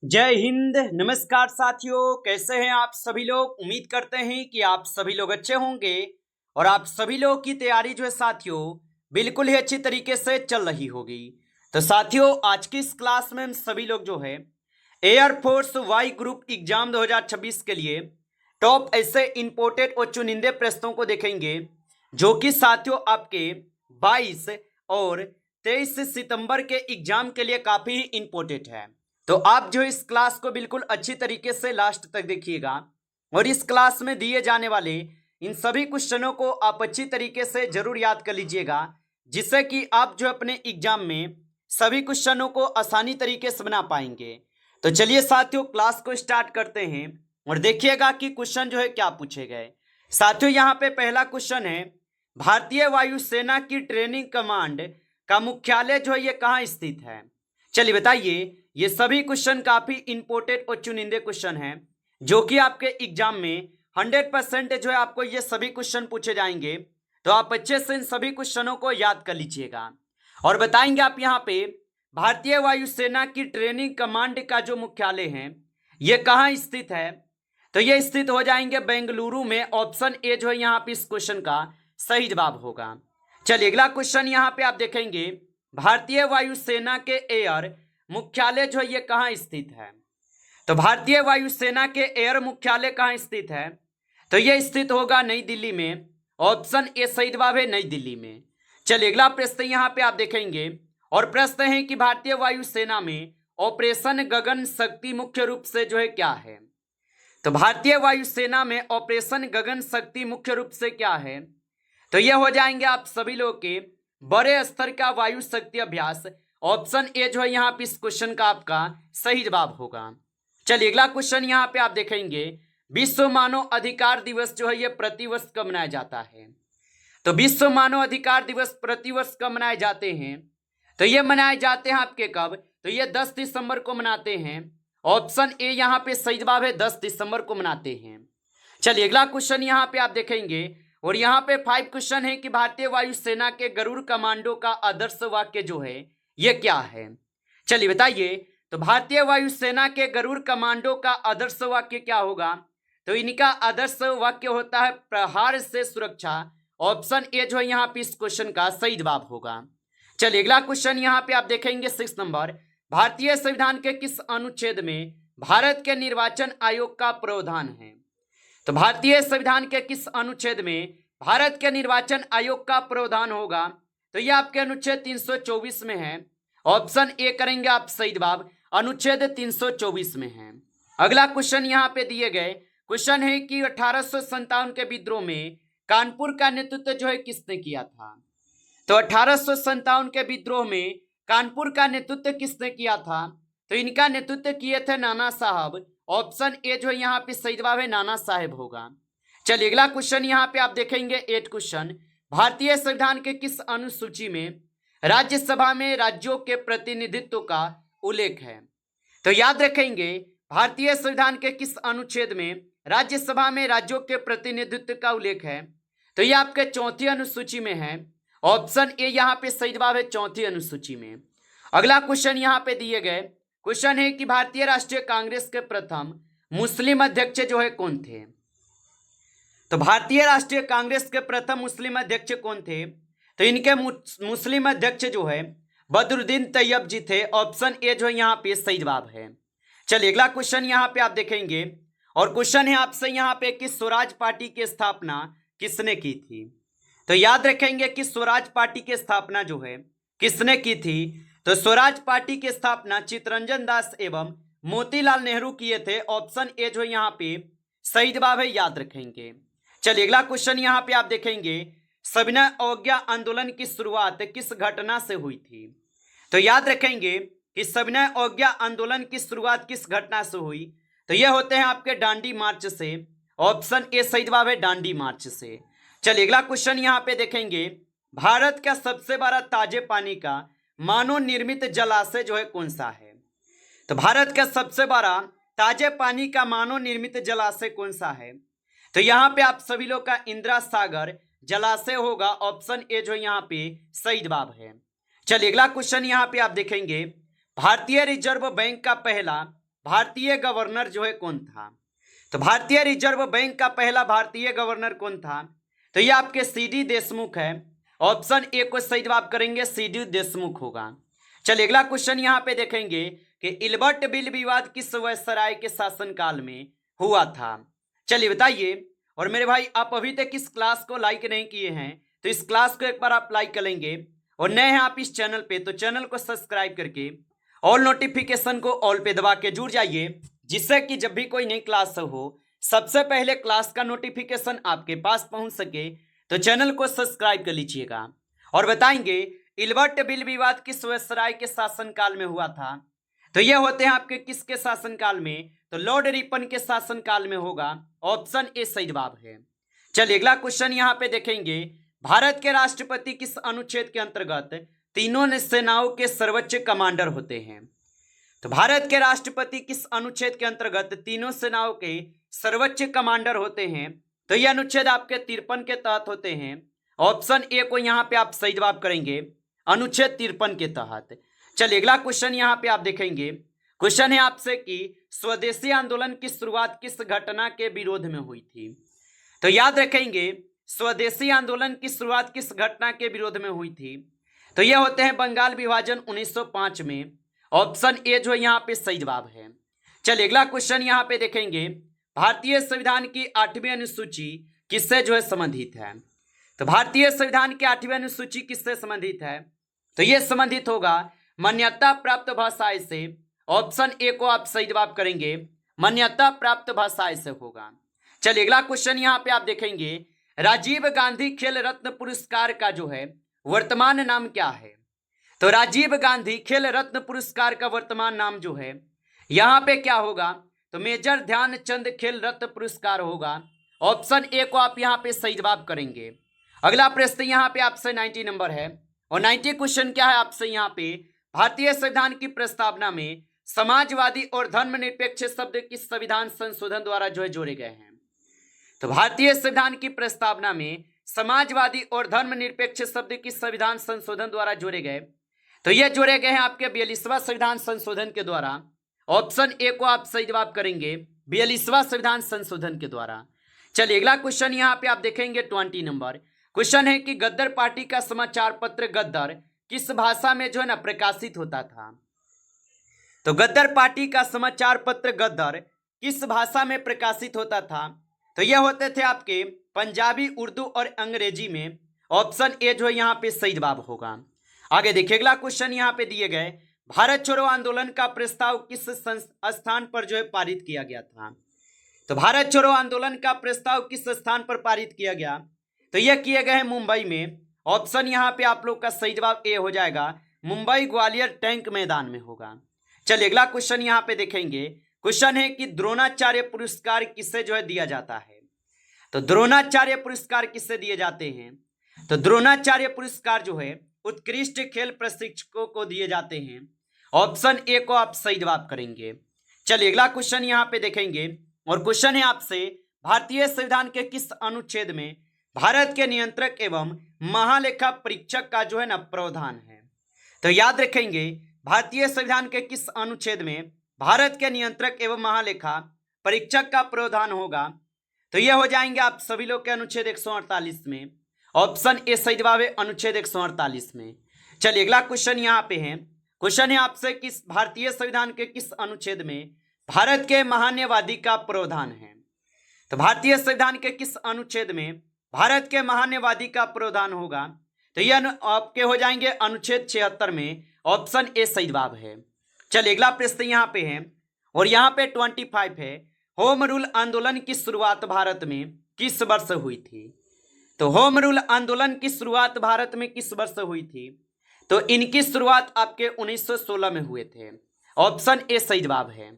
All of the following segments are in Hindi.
जय हिंद। नमस्कार साथियों, कैसे हैं आप सभी लोग। उम्मीद करते हैं कि आप सभी लोग अच्छे होंगे और आप सभी लोग की तैयारी जो है साथियों बिल्कुल ही अच्छी तरीके से चल रही होगी। तो साथियों, आज की इस क्लास में हम सभी लोग जो है एयरफोर्स वाई ग्रुप एग्जाम 2026 के लिए टॉप ऐसे इंपोर्टेड और चुनिंदे प्रश्नों को देखेंगे जो कि साथियों आपके 22 और 23 सितंबर के एग्जाम के लिए काफी इंपोर्टेंट है। तो आप जो इस क्लास को बिल्कुल अच्छी तरीके से लास्ट तक देखिएगा और इस क्लास में दिए जाने वाले इन सभी क्वेश्चनों को आप अच्छी तरीके से जरूर याद कर लीजिएगा, जिससे कि आप जो अपने एग्जाम में सभी क्वेश्चनों को आसानी तरीके से बना पाएंगे। तो चलिए साथियों, क्लास को स्टार्ट करते हैं और देखिएगा कि क्वेश्चन जो है क्या पूछे गए। साथियों, यहाँ पे पहला क्वेश्चन है, भारतीय वायुसेना की ट्रेनिंग कमांड का मुख्यालय जो है ये कहाँ स्थित है। चलिए बताइए। ये सभी क्वेश्चन काफी इंपोर्टेंट और चुनिंदे क्वेश्चन हैं जो कि आपके एग्जाम में 100% जो है आपको ये सभी क्वेश्चन पूछे जाएंगे। तो आप अच्छे से इन सभी क्वेश्चनों को याद कर लीजिएगा और बताएंगे आप यहाँ पे भारतीय वायुसेना की ट्रेनिंग कमांड का जो मुख्यालय है ये कहाँ स्थित है। तो ये स्थित हो जाएंगे बेंगलुरु में। ऑप्शन ए जो है यहाँ पे इस क्वेश्चन का सही जवाब होगा। चलिए अगला क्वेश्चन यहाँ पे आप देखेंगे, भारतीय वायुसेना के एयर मुख्यालय जो है ये कहाँ स्थित है। तो भारतीय वायुसेना के एयर मुख्यालय कहाँ स्थित है। तो ये स्थित होगा नई दिल्ली में। ऑप्शन ए सही जवाब है, नई दिल्ली में। चलिए अगला प्रश्न यहाँ पे आप देखेंगे और प्रश्न है कि भारतीय वायुसेना में ऑपरेशन गगन शक्ति मुख्य रूप से जो है क्या है। तो भारतीय वायुसेना में ऑपरेशन गगन शक्ति मुख्य रूप से क्या है। तो ये हो जाएंगे आप सभी लोग के बड़े स्तर का वायु शक्ति अभ्यास। ऑप्शन ए जो है यहाँ पे इस क्वेश्चन का आपका सही जवाब होगा। चलिए अगला क्वेश्चन यहाँ पे आप देखेंगे, विश्व मानव अधिकार दिवस जो है ये प्रतिवर्ष कब मनाया जाता है। तो विश्व मानव अधिकार दिवस प्रतिवर्ष कब मनाए जाते हैं। तो ये मनाए जाते हैं आपके कब। तो ये 10 दिसंबर को मनाते हैं। ऑप्शन ए यहाँ पे सही जवाब है, 10 दिसंबर को मनाते हैं। चलिए अगला क्वेश्चन यहाँ पे आप देखेंगे और यहाँ पे 5 क्वेश्चन है कि भारतीय वायुसेना के गरुड़ कमांडो का आदर्श वाक्य जो है ये क्या है। चलिए बताइए। तो भारतीय वायुसेना के गरुड़ कमांडो का आदर्श वाक्य क्या होगा। तो इनका आदर्श वाक्य होता है प्रहार से सुरक्षा। ऑप्शन ए जो है यहाँ पे इस क्वेश्चन का सही जवाब होगा। चलिए अगला क्वेश्चन यहाँ पे आप देखेंगे 6 नंबर, भारतीय संविधान के किस अनुच्छेद में भारत के निर्वाचन आयोग का प्रावधान है। तो भारतीय संविधान के किस अनुच्छेद में भारत के निर्वाचन आयोग का प्रावधान होगा। तो ये आपके अनुच्छेद 324 में है। ऑप्शन ए करेंगे आप सही जवाब, अनुच्छेद 324 में है। अगला क्वेश्चन यहाँ पे दिए गए क्वेश्चन है कि 1857 के विद्रोह में कानपुर का नेतृत्व जो है किसने किया था। तो 1857 के विद्रोह में कानपुर का नेतृत्व किसने किया था। तो इनका नेतृत्व किए थे नाना साहब। ऑप्शन ए जो है यहाँ पे सही जवाब है, नाना साहेब होगा। चलिए अगला क्वेश्चन यहाँ पे आप देखेंगे 8 क्वेश्चन, भारतीय संविधान के किस अनुसूची में राज्यसभा में राज्यों के प्रतिनिधित्व का उल्लेख है। तो याद रखेंगे, भारतीय संविधान के किस अनुच्छेद में राज्यसभा में राज्यों के प्रतिनिधित्व का उल्लेख है। तो ये आपके 4थी अनुसूची में है। ऑप्शन ए यहाँ पे सही जवाब है, 4थी अनुसूची में। अगला क्वेश्चन यहाँ पे दिए गए क्वेश्चन है कि भारतीय राष्ट्रीय कांग्रेस के प्रथम मुस्लिम अध्यक्ष जो है कौन थे। तो भारतीय राष्ट्रीय कांग्रेस के प्रथम मुस्लिम अध्यक्ष कौन थे। तो इनके मुस्लिम अध्यक्ष जो है बदरुद्दीन तैयब जी थे। ऑप्शन ए जो है यहाँ पे सही जवाब है। चलिए अगला क्वेश्चन यहाँ पे आप देखेंगे और क्वेश्चन है आपसे यहाँ पे कि स्वराज पार्टी की स्थापना किसने की थी। तो याद रखेंगे कि स्वराज पार्टी की स्थापना जो है किसने की थी। तो स्वराज पार्टी की स्थापना चित्तरंजन दास एवं मोतीलाल नेहरू किए थे। ऑप्शन ए जो है यहाँ पे सही जवाब है, याद रखेंगे। चलिए अगला क्वेश्चन यहाँ पे आप देखेंगे, सविनय अवज्ञा आंदोलन की शुरुआत किस घटना से हुई थी। तो याद रखेंगे कि सविनय अवज्ञा आंदोलन की शुरुआत किस घटना से हुई। तो ये होते हैं आपके दांडी मार्च से। ऑप्शन ए सही जवाब है, दांडी मार्च से। चलिए अगला क्वेश्चन यहाँ पे देखेंगे, भारत का सबसे बड़ा ताजे पानी का मानव निर्मित जलाशय जो है कौन सा है। तो भारत का सबसे बड़ा ताजे पानी का मानव निर्मित जलाशय कौन सा है। तो यहाँ पे आप सभी लोग का इंदिरा सागर जलाशय होगा। ऑप्शन ए जो यहाँ पे सही जवाब है। चलिए अगला क्वेश्चन यहाँ पे आप देखेंगे, भारतीय रिजर्व बैंक का पहला भारतीय गवर्नर जो है कौन था? तो भारतीय रिजर्व बैंक का पहला भारतीय गवर्नर कौन था? तो ये आपके सीडी देशमुख है। ऑप्शन ए को सही जवाब करेंगे, सीडी देशमुख होगा। चलिए अगला क्वेश्चन यहाँ पे देखेंगे कि इल्बर्ट बिल विवाद किस वायसराय के शासनकाल में हुआ था? चलिए बताइए। और मेरे भाई आप अभी तक इस क्लास को लाइक नहीं किए हैं तो इस क्लास को एक बार आप लाइक कर लेंगे, और नए हैं आप इस चैनल पे तो चैनल को सब्सक्राइब करके ऑल नोटिफिकेशन को ऑल पे दबा के जुड़ जाइए, जिससे कि जब भी कोई नई क्लास हो सबसे पहले क्लास का नोटिफिकेशन आपके पास पहुंच सके। तो चैनल को सब्सक्राइब कर लीजिएगा। और बताएंगे इल्बर्ट बिल विवाद किस वायसराय के शासनकाल में हुआ था? तो ये होते हैं आपके किसके शासनकाल में? तो लॉर्ड रिपन के शासनकाल में होगा। ऑप्शन ए सही जवाब है। चलिए अगला क्वेश्चन यहाँ पे देखेंगे, भारत के राष्ट्रपति किस अनुच्छेद के अंतर्गत तीनों सेनाओं के सर्वोच्च कमांडर होते हैं? तो भारत के राष्ट्रपति किस अनुच्छेद के अंतर्गत तीनों सेनाओं के सर्वोच्च कमांडर होते हैं? तो यह अनुच्छेद आपके 53 के तहत होते हैं। ऑप्शन ए को यहाँ पे आप सही जवाब करेंगे, अनुच्छेद 53 के तहत। चलिए अगला क्वेश्चन यहाँ पे आप देखेंगे। क्वेश्चन है आपसे कि स्वदेशी आंदोलन की शुरुआत किस घटना के विरोध में हुई थी? तो याद रखेंगे स्वदेशी आंदोलन की शुरुआत किस घटना के विरोध में हुई थी? तो यह होते हैं बंगाल विभाजन 1905 में। ऑप्शन ए जो यहाँ पे सही जवाब है। चलिए अगला क्वेश्चन यहाँ पे देखेंगे, भारतीय संविधान की 8वीं अनुसूची किससे जो है संबंधित है? तो भारतीय संविधान की 8वीं अनुसूची किससे संबंधित है? तो यह संबंधित होगा मान्यता प्राप्त भाषाएं से। ऑप्शन ए को आप सही जवाब करेंगे, मान्यता प्राप्त भाषाएं से होगा। चलिए अगला क्वेश्चन यहाँ पे आप देखेंगे, राजीव गांधी खेल रत्न पुरस्कार का जो है वर्तमान नाम क्या है? तो राजीव गांधी खेल रत्न पुरस्कार का वर्तमान नाम जो है यहाँ पे क्या होगा? तो मेजर ध्यानचंद खेल रत्न पुरस्कार होगा। ऑप्शन ए को आप यहाँ पे सही जवाब करेंगे। अगला प्रश्न यहाँ पे आपसे 90 नंबर है, और 90 क्वेश्चन क्या है आपसे यहाँ पे, भारतीय संविधान की प्रस्तावना में समाजवादी और धर्मनिरपेक्ष शब्द किस संविधान संशोधन द्वारा जो है जोड़े गए हैं? तो भारतीय संविधान की प्रस्तावना में समाजवादी और धर्मनिरपेक्ष शब्द किस संविधान संशोधन द्वारा जोड़े गए? तो ये जोड़े गए हैं आपके 42वां संविधान संशोधन के द्वारा। ऑप्शन ए को आप सही जवाब करेंगे, 42वां संविधान संशोधन के द्वारा। चलिए अगला क्वेश्चन यहाँ पे आप देखेंगे 20 नंबर। क्वेश्चन है कि गद्दर पार्टी का समाचार पत्र गद्दर किस भाषा में जो है ना प्रकाशित होता था? तो गद्दर पार्टी का समाचार पत्र गद्दर किस भाषा में प्रकाशित होता था? तो यह होते थे आपके पंजाबी, उर्दू और अंग्रेजी में। ऑप्शन ए जो है यहाँ पे सही जवाब होगा। आगे देखिए अगला क्वेश्चन यहाँ पे दिए गए, भारत छोड़ो आंदोलन का प्रस्ताव किस स्थान पर जो है पारित किया गया था? तो भारत छोड़ो आंदोलन का प्रस्ताव किस स्थान पर पारित किया गया? तो यह किए गए हैं मुंबई में। ऑप्शन यहाँ पे आप लोग का सही जवाब ए हो जाएगा, मुंबई ग्वालियर टैंक मैदान में होगा। चलिए अगला क्वेश्चन यहाँ पे देखेंगे। क्वेश्चन है कि द्रोणाचार्य पुरस्कार किससे जो है दिया जाता है? तो द्रोणाचार्य पुरस्कार किससे दिए जाते हैं? तो द्रोणाचार्य पुरस्कार जो है उत्कृष्ट खेल प्रशिक्षकों को दिए जाते हैं। ऑप्शन ए को आप सही जवाब करेंगे। चलिए अगला क्वेश्चन यहाँ पे देखेंगे, और क्वेश्चन है आपसे, भारतीय संविधान के किस अनुच्छेद में भारत के नियंत्रक एवं महालेखा परीक्षक का जो है ना प्रावधान है? तो याद रखेंगे भारतीय संविधान के किस अनुच्छेद में भारत के नियंत्रक एवं महालेखा परीक्षक का प्रावधान होगा? तो ये हो जाएंगे आप सभी लोग के अनुच्छेद 148 में। ऑप्शन ए सही जवाब है, अनुच्छेद 148 में। चलिए अगला क्वेश्चन यहाँ पे है। क्वेश्चन है आपसे, किस भारतीय संविधान के किस अनुच्छेद में भारत के महान्यवादी का प्रावधान है? तो भारतीय संविधान के किस अनुच्छेद में भारत के महान्यवादी का प्रावधान होगा? तो ये आपके हो जाएंगे अनुच्छेद 76 में। ऑप्शन ए सही जवाब है। चलिए अगला प्रश्न यहाँ पे है, और यहाँ पे 25 है, होम रूल आंदोलन की शुरुआत भारत में किस वर्ष हुई थी? तो होम रूल आंदोलन की शुरुआत भारत में किस वर्ष हुई थी? तो इनकी शुरुआत आपके 1916 में हुए थे। ऑप्शन ए सही जवाब है।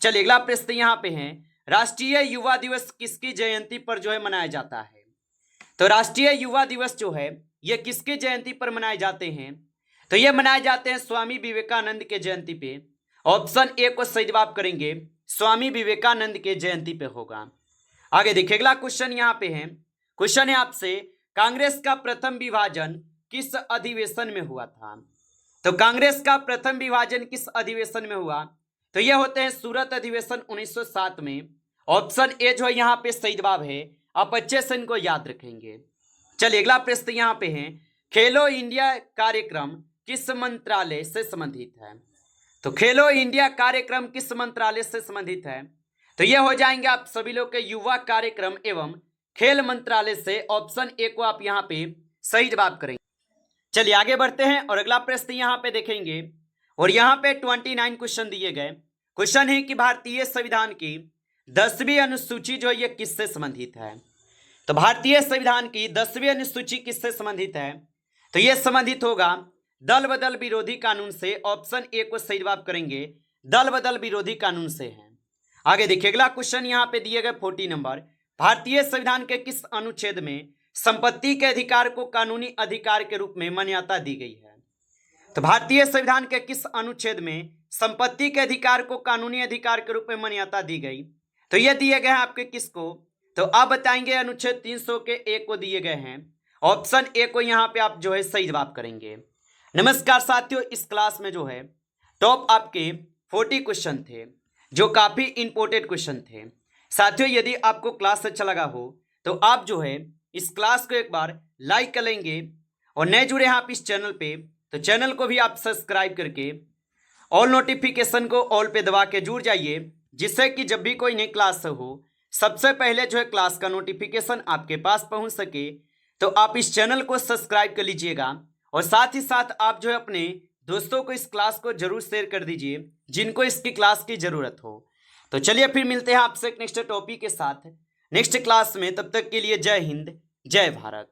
चलिए अगला प्रश्न यहाँ पे है, राष्ट्रीय युवा दिवस किसकी जयंती पर जो है मनाया जाता है? तो राष्ट्रीय युवा दिवस जो है ये किसकी जयंती पर मनाए जाते हैं? तो ये मनाए जाते हैं स्वामी विवेकानंद के जयंती पे। ऑप्शन ए को सही जवाब करेंगे, स्वामी विवेकानंद के जयंती पे होगा। आगे देखिए अगला क्वेश्चन यहाँ पे है। क्वेश्चन है आपसे, कांग्रेस का प्रथम विभाजन किस अधिवेशन में हुआ था? तो कांग्रेस का प्रथम विभाजन किस अधिवेशन में हुआ? तो ये होते हैं सूरत अधिवेशन 1907 में। ऑप्शन ए जो है यहाँ पे सही जवाब है। आप अच्छे से इनको याद रखेंगे। चलिए अगला प्रश्न यहाँ पे है, खेलो इंडिया कार्यक्रम किस मंत्रालय से संबंधित है? तो खेलो इंडिया कार्यक्रम किस मंत्रालय से संबंधित है? तो ये हो जाएंगे आप सभी लोग के युवा कार्यक्रम एवं खेल मंत्रालय से। ऑप्शन ए को आप यहाँ पे सही जवाब करेंगे। चलिए आगे बढ़ते हैं और अगला प्रश्न यहाँ पे देखेंगे और यहाँ पे 29 क्वेश्चन दिए गए। क्वेश्चन है कि भारतीय संविधान की 10वीं अनुसूची जो है ये किससे संबंधित है? तो भारतीय संविधान की 10वीं अनुसूची किससे संबंधित है? तो ये संबंधित होगा दल बदल विरोधी कानून से। ऑप्शन ए को सही जवाब करेंगे, दल बदल विरोधी कानून से है। आगे देखिए अगला क्वेश्चन यहाँ पे दिए गए 40 नंबर, भारतीय संविधान के किस अनुच्छेद में संपत्ति के अधिकार को कानूनी अधिकार के रूप में मान्यता दी गई है? तो भारतीय संविधान के किस अनुच्छेद में संपत्ति के अधिकार को कानूनी अधिकार के रूप में मान्यता दी गई? तो ये दिए गए हैं आपके किसको? तो आप बताएंगे अनुच्छेद 300 के ए को दिए गए हैं। ऑप्शन ए को यहाँ पे आप जो है सही जवाब करेंगे। नमस्कार साथियों, इस क्लास में जो है टॉप आपके 40 क्वेश्चन थे जो काफी इंपॉर्टेंट क्वेश्चन थे। साथियों यदि आपको क्लास अच्छा लगा हो तो आप जो है इस क्लास को एक बार लाइक कर लेंगे और नए जुड़े हैं आप इस चैनल पे तो चैनल को भी आप सब्सक्राइब करके ऑल नोटिफिकेशन को ऑल पे दबा के जुड़ जाइए, जिससे कि जब भी कोई नई क्लास हो सबसे पहले जो है क्लास का नोटिफिकेशन आपके पास पहुंच सके। तो आप इस चैनल को सब्सक्राइब कर लीजिएगा और साथ ही साथ आप जो है अपने दोस्तों को इस क्लास को जरूर शेयर कर दीजिए जिनको इसकी क्लास की ज़रूरत हो। तो चलिए फिर मिलते हैं आपसे एक नेक्स्ट टॉपिक के साथ नेक्स्ट क्लास में। तब तक के लिए जय हिंद, जय भारत।